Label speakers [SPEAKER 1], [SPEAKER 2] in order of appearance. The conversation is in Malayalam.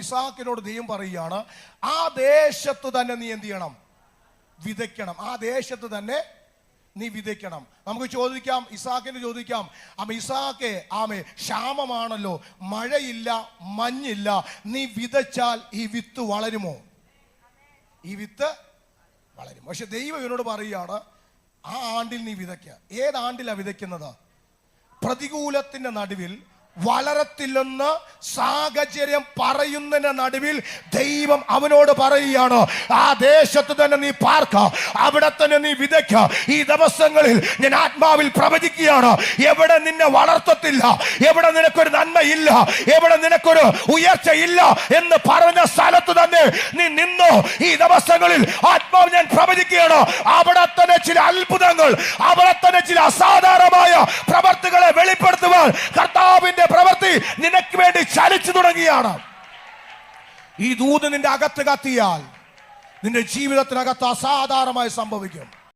[SPEAKER 1] ഇസാക്കിനോട് ദൈവം പറയുകയാണ്, ആ ദേശത്ത് തന്നെ നീ എന്ത് ചെയ്യണം? വിതയ്ക്കണം. ആ ദേശത്ത് തന്നെ നീ വിതയ്ക്കണം. നമുക്ക് ചോദിക്കാം, ഇസാക്കിന് ചോദിക്കാം, ഇസാക്കെ ക്ഷാമമാണല്ലോ, മഴയില്ല, മഞ്ഞില്ല, നീ വിതച്ചാൽ ഈ വിത്ത് വളരുമോ? ഈ വിത്ത് വളരും. പക്ഷെ ദൈവം ഇവനോട് പറയുകയാണ്, ആ ആണ്ടിൽ നീ വിതയ്ക്കുക. ഏതാണ്ടിലാണ് വിതയ്ക്കുന്നത്? പ്രതികൂലത്തിന്റെ നടുവിൽ, വളരത്തില്ലെന്ന് സാഹചര്യം പറയുന്നതിന്റെ നടുവിൽ ദൈവം അവനോട് പറയുകയാണ്, ആ ദേശത്ത് തന്നെ നീ പാർക്ക, അവിടെ തന്നെ നീ വിതയ്ക്ക. ഈ ദിവസങ്ങളിൽ ഞാൻ ആത്മാവിൽ പ്രവചിക്കുകയാണ്, എവിടെ നിന്നെ വളർത്തത്തില്ല, എവിടെ നിനക്കൊരു നന്മയില്ല, എവിടെ നിനക്കൊരു ഉയർച്ചയില്ല എന്ന് പറഞ്ഞ സ്ഥലത്ത് തന്നെ നീ നിന്നോ. ഈ ദിവസങ്ങളിൽ ആത്മാവ് ഞാൻ പ്രവചിക്കുകയാണ്, അവിടെ തന്നെ ചില അത്ഭുതങ്ങൾ, അവിടെ തന്നെ ചില അസാധാരണമായ പ്രവർത്തികളെ വെളിപ്പെടുത്തുവാൻ കർത്താവിന്റെ പ്രവൃത്തി നിനക്ക് വേണ്ടി ചലിച്ചു തുടങ്ങിയാണ്. ഈ ദൂത് നിന്റെ അകത്ത് കത്തിയാൽ നിന്റെ ജീവിതത്തിനകത്ത് അസാധാരണമായി സംഭവിക്കും.